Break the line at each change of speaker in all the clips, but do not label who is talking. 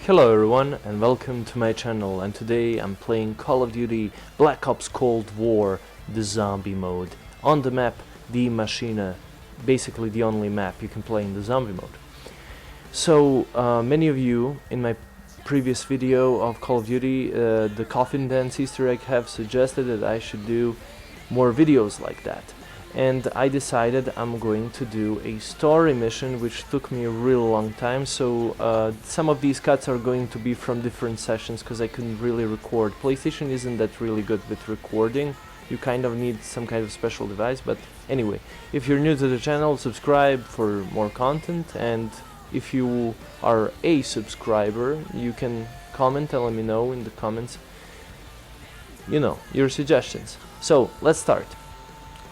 Hello everyone and welcome to my channel, and today I'm playing Call of Duty Black Ops Cold War, the zombie mode, on the map Die Maschine, basically the only map you can play in the zombie mode. So many of you in my previous video of Call of Duty, the Coffin Dance Easter egg, have suggested that I should do more videos like that. And I decided I'm going to do a story mission, which took me a real long time, so some of these cuts are going to be from different sessions because I couldn't really record. PlayStation isn't that really good with recording. You kind of need some kind of special device, but anyway, if you're new to the channel, subscribe for more content, and if you are a subscriber, you can comment and let me know in the comments, you know, your suggestions. So let's start.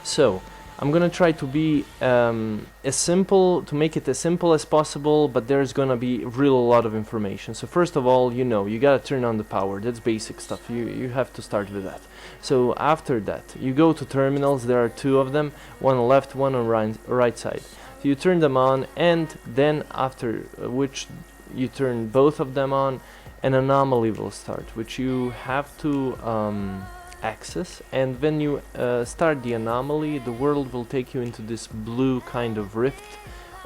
So I'm gonna try to be to make it as simple as possible, but there's gonna be real a lot of information. So first of all, you know, you gotta turn on the power. That's basic stuff. You have to start with that. So after that, you go to terminals. There are two of them, one on left, one on right side. So you turn them on, and then after which you turn both of them on, an anomaly will start, which you have to access, and when you start the anomaly, the world will take you into this blue kind of rift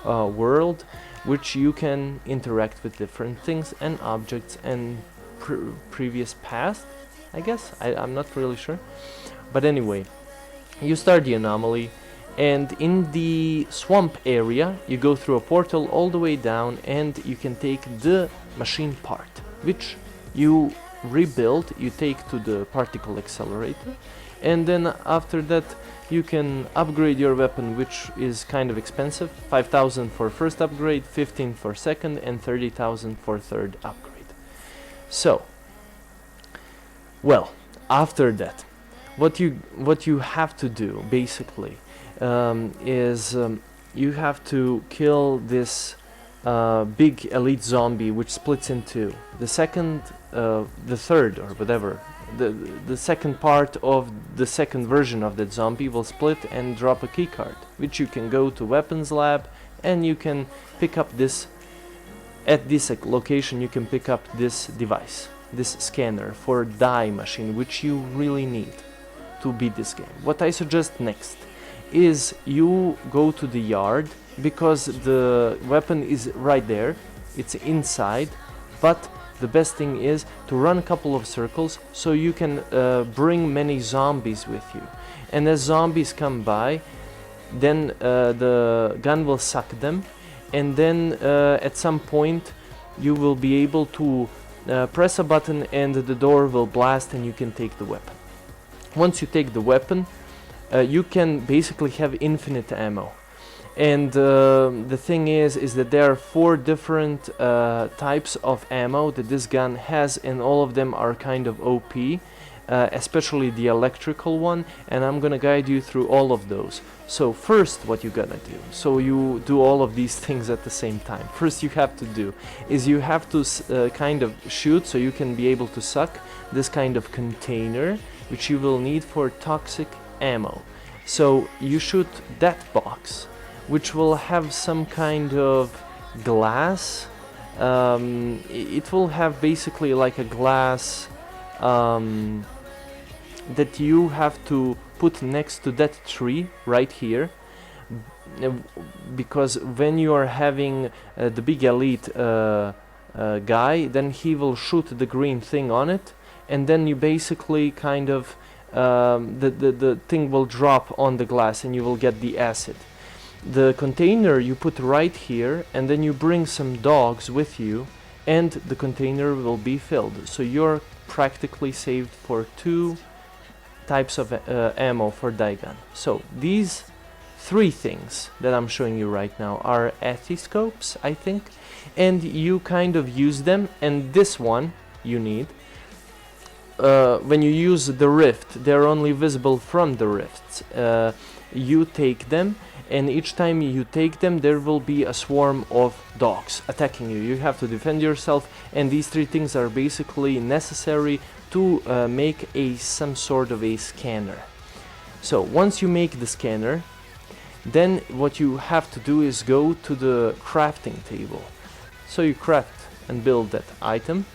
world, which you can interact with different things and objects and previous past, I guess. I'm not really sure, but anyway, you start the anomaly, and in the swamp area you go through a portal all the way down, and you can take the machine part, which you rebuild, you take to the particle accelerator, and then after that you can upgrade your weapon, which is kind of expensive. 5,000 for first upgrade, 15 for second, and 30,000 for third upgrade. So, well, after that, what you have to do basically is you have to kill this big elite zombie, which splits in two. The third, or whatever, the second part of the second version of that zombie will split and drop a keycard, which you can go to weapons lab, and you can pick up this at this location. You can pick up this device, this scanner for D.I.E machine, which you really need to beat this game. What I suggest next is you go to the yard, because the weapon is right there, it's inside, but the best thing is to run a couple of circles so you can bring many zombies with you, and as zombies come by, then the gun will suck them, and then at some point you will be able to press a button and the door will blast, and you can take the weapon. Once you take the weapon, you can basically have infinite ammo. And the thing is that there are 4 different types of ammo that this gun has, and all of them are kind of OP, especially the electrical one, and I'm gonna guide you through all of those. So first, what you gonna do, so you do all of these things at the same time. First you have to do is you have to kind of shoot, so you can be able to suck this kind of container, which you will need for toxic ammo. So you shoot that box, which will have some kind of glass. It will have basically like a glass that you have to put next to that tree right here, because when you are having the big elite guy, then he will shoot the green thing on it, and then you basically kind of the thing will drop on the glass and you will get the acid. The container you put right here, and then you bring some dogs with you, and the container will be filled. So you're practically saved for 2 types of ammo for D.I.E gun. So these 3 things that I'm showing you right now are ethyscopes, I think, and you kind of use them. And this one you need when you use the rift. They're only visible from the rifts. You take them, and each time you take them, there will be a swarm of dogs attacking you. You have to defend yourself, and these 3 things are basically necessary to make some sort of a scanner. So once you make the scanner, then what you have to do is go to the crafting table. So you craft and build that item.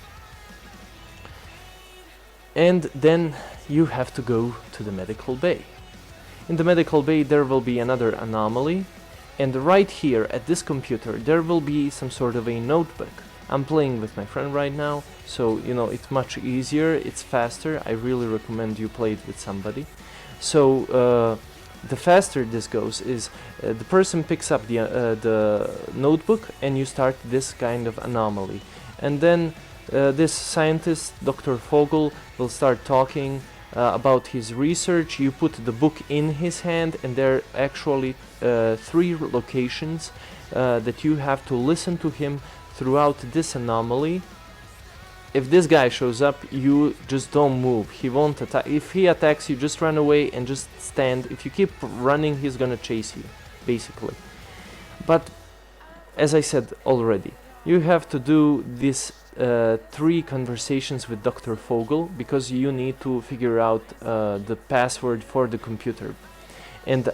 And then you have to go to the medical bay. In the medical bay there will be another anomaly, and right here at this computer there will be some sort of a notebook. I'm playing with my friend right now, so you know it's much easier, it's faster. I really recommend you play it with somebody. So the faster this goes is the person picks up the notebook and you start this kind of anomaly, and then this scientist, Dr. Fogel, will start talking about his research. You put the book in his hand, and there are actually 3 locations that you have to listen to him throughout this anomaly. If this guy shows up, you just don't move. He won't attack. If he attacks you, just run away and just stand. If you keep running, he's gonna chase you, basically. But as I said already, you have to do this 3 conversations with Dr. Fogel, because you need to figure out the password for the computer. And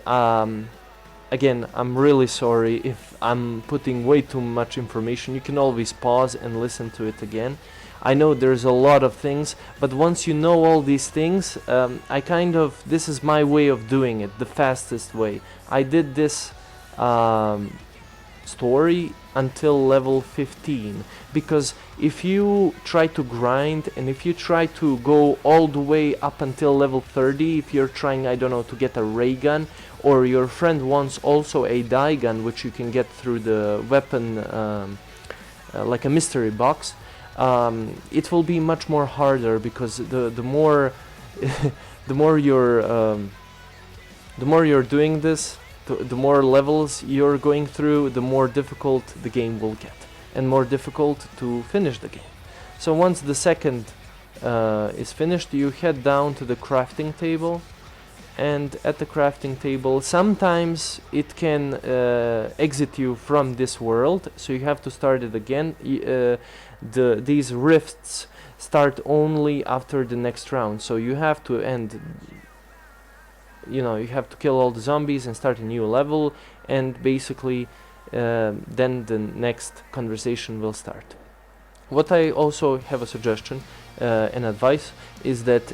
again, I'm really sorry if I'm putting way too much information. You can always pause and listen to it again. I know there's a lot of things, but once you know all these things, this is my way of doing it, the fastest way. I did this story until level 15, because if you try to grind and if you try to go all the way up until level 30, if you're trying, I don't know, to get a ray gun, or your friend wants also a D.I.E gun, which you can get through the weapon, like a mystery box, it will be much more harder, because the more the more you're doing this, the more levels you're going through, the more difficult the game will get, and more difficult to finish the game. So once the second is finished, you head down to the crafting table, and at the crafting table sometimes it can exit you from this world, so you have to start it again. These rifts start only after the next round, so you have to end, you know, you have to kill all the zombies and start a new level, and basically then the next conversation will start. What I also have a suggestion and advice is that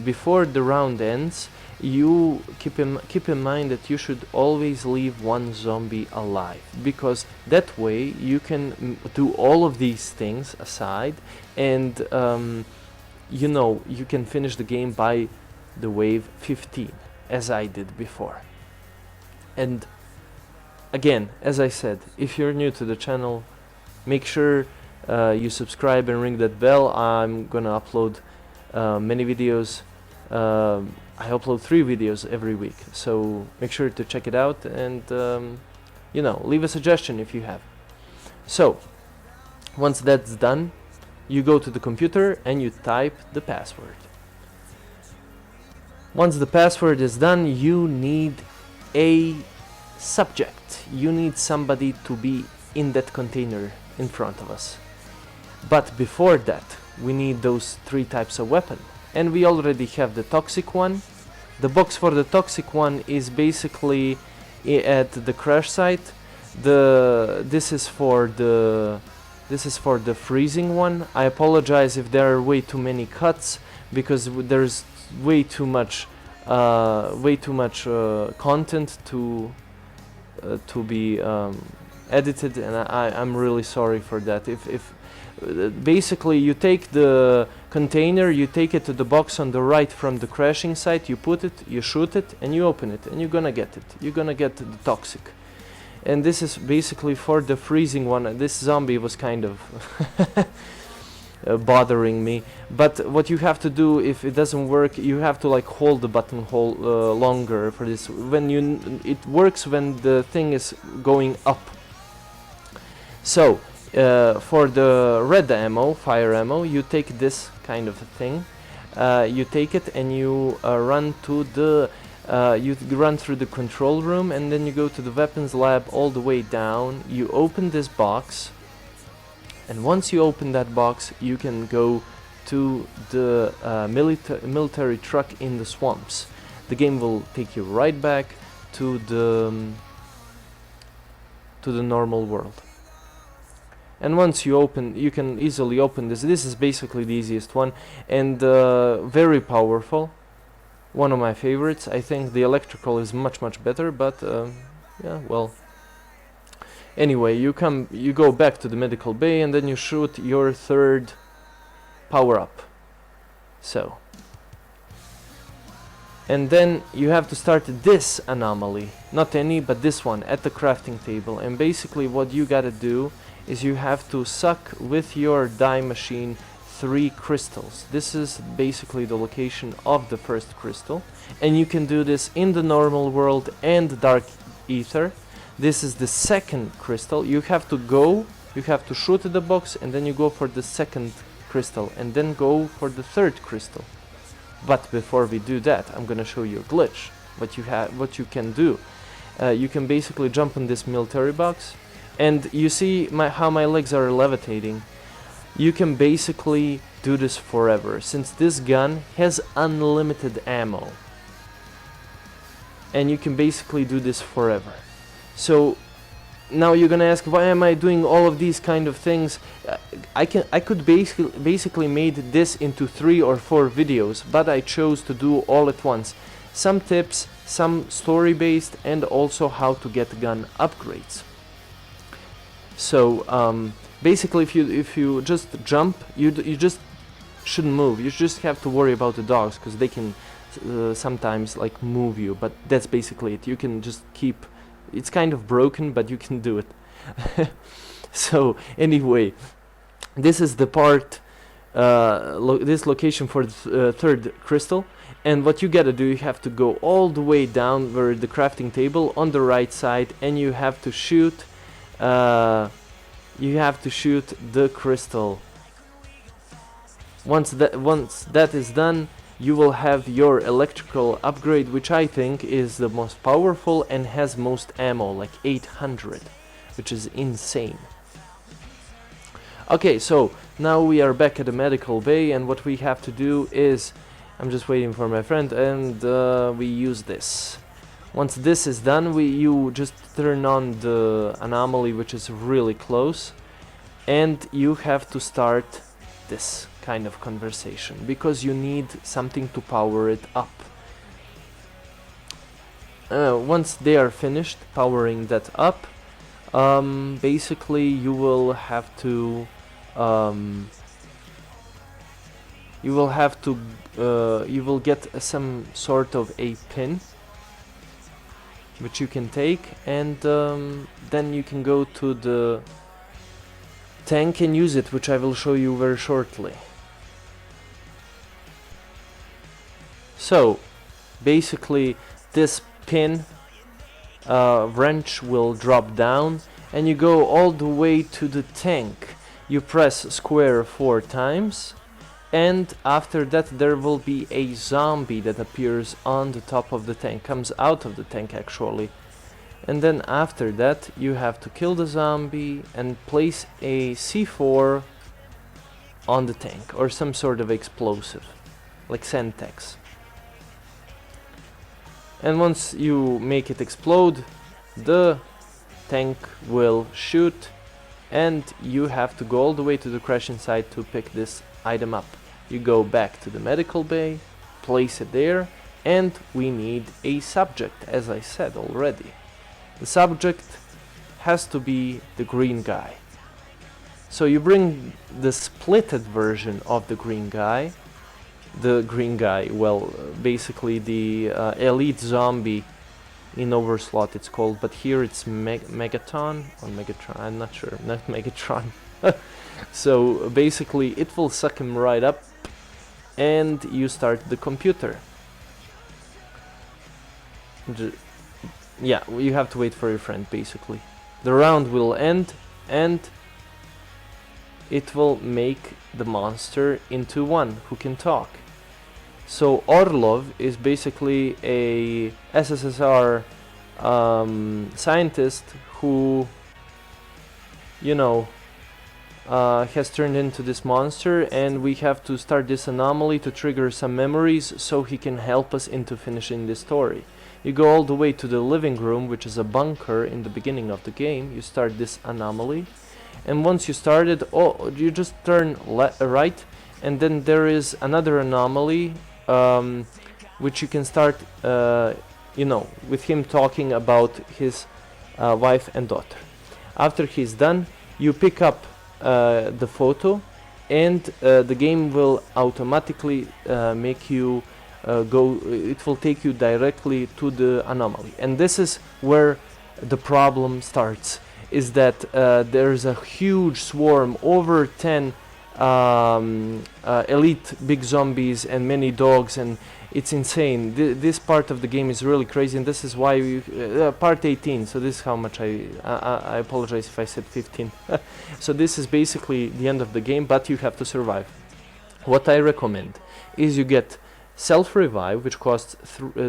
before the round ends, you keep in mind that you should always leave 1 zombie alive, because that way you can do all of these things aside, and you know, you can finish the game by the wave 15, as I did before. And again, as I said, if you're new to the channel, make sure you subscribe and ring that bell. I'm gonna upload many videos. I upload 3 videos every week, so make sure to check it out, and you know, leave a suggestion if you have. So once that's done, you go to the computer and you type the password. Once the password is done, you need a subject. You need somebody to be in that container in front of us. But before that, we need those 3 types of weapon, and we already have the toxic one. The box for the toxic one is basically at the crash site. This is for the freezing one. I apologize if there are way too many cuts, because there's way too much content to be edited, and I'm really sorry for that. If basically you take the container, you take it to the box on the right from the crashing site, you put it, you shoot it, and you open it, and you're gonna get it. You're gonna get the toxic. And this is basically for the freezing one. This zombie was kind of bothering me, but what you have to do, if it doesn't work, you have to like hold the button longer for this. It works when the thing is going up. So for the red ammo, fire ammo, you take this kind of a thing. You take it and you run to the you run through the control room, and then you go to the weapons lab all the way down. You open this box, and once you open that box, you can go to the military truck in the swamps. The game will take you right back to the normal world. And once you open, you can easily open this. This is basically the easiest one, and very powerful. One of my favorites. I think the electrical is much better, but yeah, well. Anyway, you go back to the medical bay, and then you shoot your third power-up. So. And then you have to start this anomaly, not any, but this one, at the crafting table. And basically what you gotta do is you have to suck with your die machine 3 crystals. This is basically the location of the first crystal. And you can do this in the normal world and dark ether. This is the second crystal. You have to shoot at the box, and then you go for the second crystal, and then go for the third crystal. But before we do that, I'm gonna show you a glitch. What you can do. You can basically jump on this military box, and you see how my legs are levitating. You can basically do this forever, since this gun has unlimited ammo. And you can basically do this forever. So now you're gonna ask, why am I doing all of these kind of things? I could basically made this into 3 or 4 videos, but I chose to do all at once. Some tips, some story based, and also how to get gun upgrades. So basically, if you just jump, you just shouldn't move. You just have to worry about the dogs, because they can sometimes like move you. But that's basically it. You can just keep. It's kind of broken, but you can do it. So anyway, this is the part, this location for the third crystal. And what you gotta do, you have to go all the way down where the crafting table on the right side, and you have to shoot. You have to shoot the crystal. Once that is done, you will have your electrical upgrade, which I think is the most powerful and has most ammo, like 800, which is insane. Okay, so now we are back at the medical bay, and what we have to do is, I'm just waiting for my friend, and we use this. Once this is done, you just turn on the anomaly, which is really close, and you have to start this kind of conversation, because you need something to power it up. Once they are finished powering that up, basically you will have to you will get some sort of a pin which you can take, and then you can go to the tank and use it, which I will show you very shortly. So basically this pin wrench will drop down, and you go all the way to the tank. You press square 4 times, and after that there will be a zombie that appears on the top of the tank, comes out of the tank actually. And then after that you have to kill the zombie and place a C4 on the tank, or some sort of explosive like Sentex. And once you make it explode, the tank will shoot, and you have to go all the way to the crashing site to pick this item up. You go back to the medical bay, place it there, and we need a subject, as I said already. The subject has to be the green guy. So you bring the splitted version of the green guy. The green guy, well, basically the elite zombie in Overslot it's called, but here it's Megaton or Megatron, I'm not sure, not Megatron. So basically it will suck him right up, and you start the computer. Yeah, you have to wait for your friend basically. The round will end, and it will make the monster into one who can talk. So Orlov is basically a SSSR scientist who, you know, has turned into this monster, and we have to start this anomaly to trigger some memories so he can help us into finishing this story. You go all the way to the living room, which is a bunker in the beginning of the game. You start this anomaly, and once you started, oh, you just turn right, and then there is another anomaly, which you can start, you know, with him talking about his wife and daughter. After he's done, you pick up the photo, and the game will automatically make you go. It will take you directly to the anomaly, and this is where the problem starts. Is that there's a huge swarm, over 10 elite big zombies and many dogs, and it's insane. This part of the game is really crazy, and this is why we part 18. So this is how much I apologize if I said 15. So this is basically the end of the game, but you have to survive. What I recommend is you get self-revive, which costs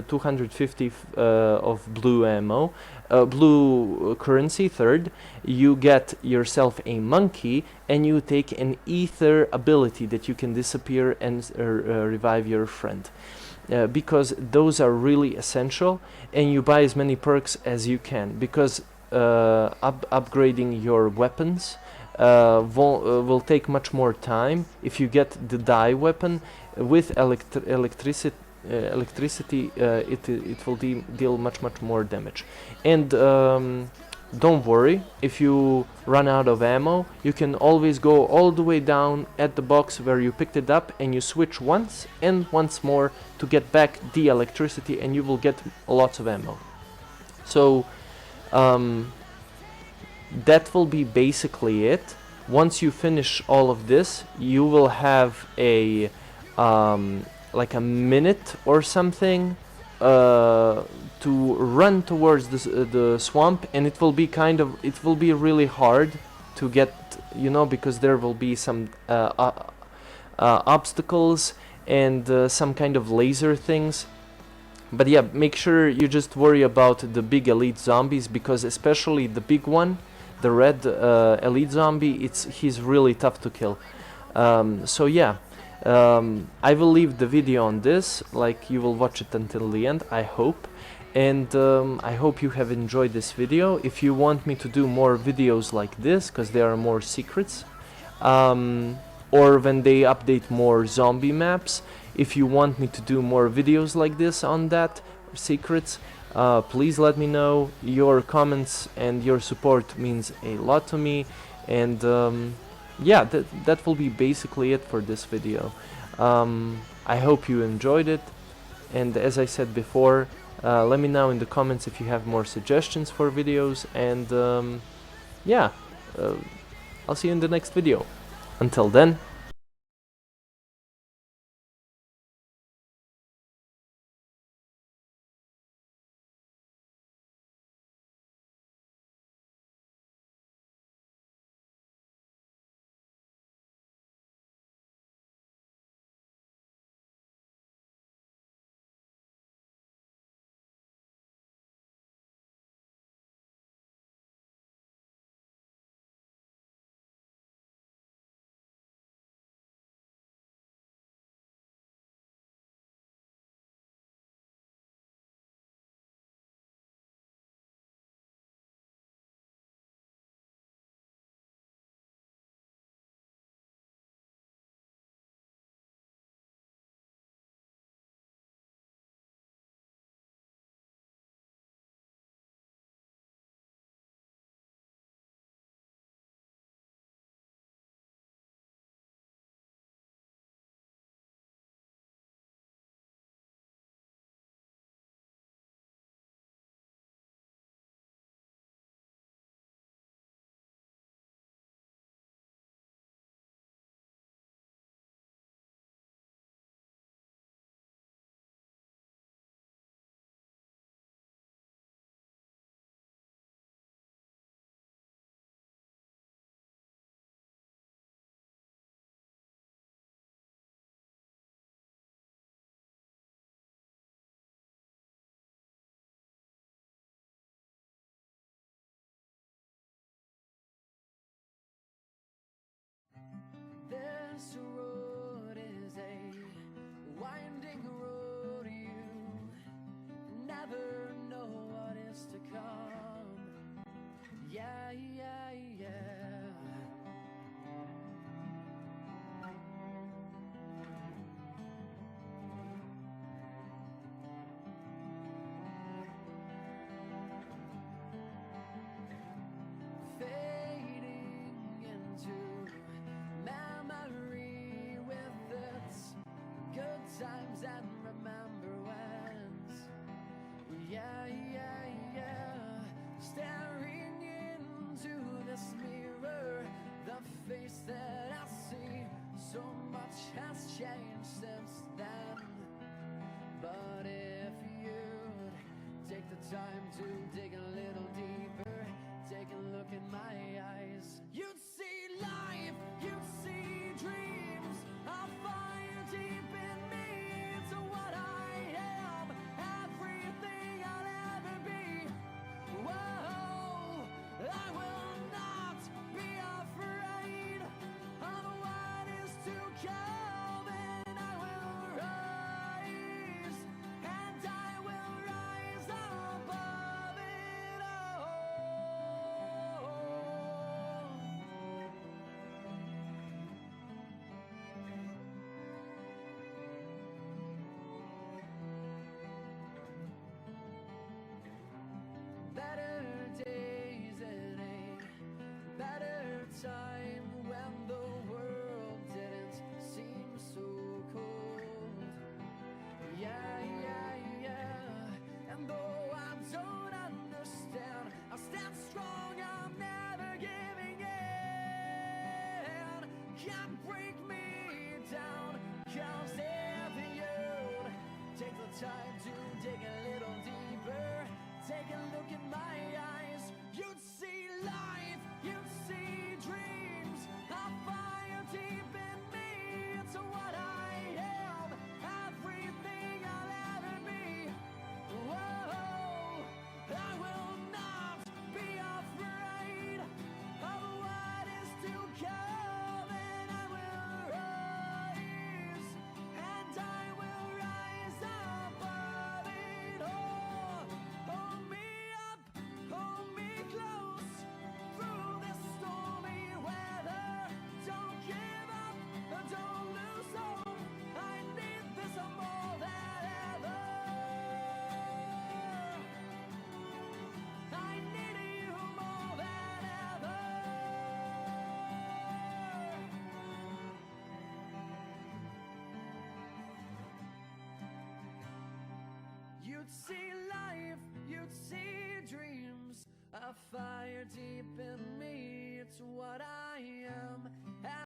250 of blue ammo, blue currency. Third, you get yourself a monkey, and you take an ether ability that you can disappear and revive your friend. Because those are really essential, and you buy as many perks as you can, because upgrading your weapons will take much more time. If you get the D.I.E weapon with electricity, it will deal much more damage. And don't worry, if you run out of ammo, you can always go all the way down at the box where you picked it up, and you switch once and once more to get back the electricity, and you will get lots of ammo. So that will be basically it. Once you finish all of this, you will have a like a minute or something to run towards the swamp, and it will be really hard to get, you know, because there will be some obstacles and some kind of laser things. But yeah, make sure you just worry about the big elite zombies, because especially the big one, the red elite zombie, he's really tough to kill. So yeah, I will leave the video on this, like you will watch it until the end, I hope. And I hope you have enjoyed this video. If you want me to do more videos like this, because there are more secrets, or when they update more zombie maps, if you want me to do more videos like this on that, secrets, please let me know. Your comments and your support means a lot to me. And yeah, that will be basically it for this video. I hope you enjoyed it, and as I said before, let me know in the comments if you have more suggestions for videos, and yeah, I'll see you in the next video. Until then.
This road is a winding road, you never know what is to come. Yeah, yeah, yeah. changed since then. But if you'd take the time to dig a little deeper, take a look in my eyes, you'd see life, you'd see dreams, a fire deep in me. It's what I am, everything I'll ever be. Whoa, I will not be afraid of what is to come, and I will rise, and I will rise above it all. Better days and a better time when the world didn't seem so cold. Yeah, yeah, yeah. And though I don't understand, I'll stand strong, I'm never giving in. Can't break me down, 'cause if you'd take the time to dig a little deeper, take a look in my eyes, you'd see life, you'd see dreams, a fire deep in me. It's what I am, everything I'll ever be. Whoa, I will not be afraid of what is to come, and I will rise, and I will rise above it all. Hold me up, hold me close through this stormy weather. Don't give up, don't lose hope. I need this more than ever. I need you more than ever. You'd see life, you'd see dreams, a fire deep in me. It's what I am,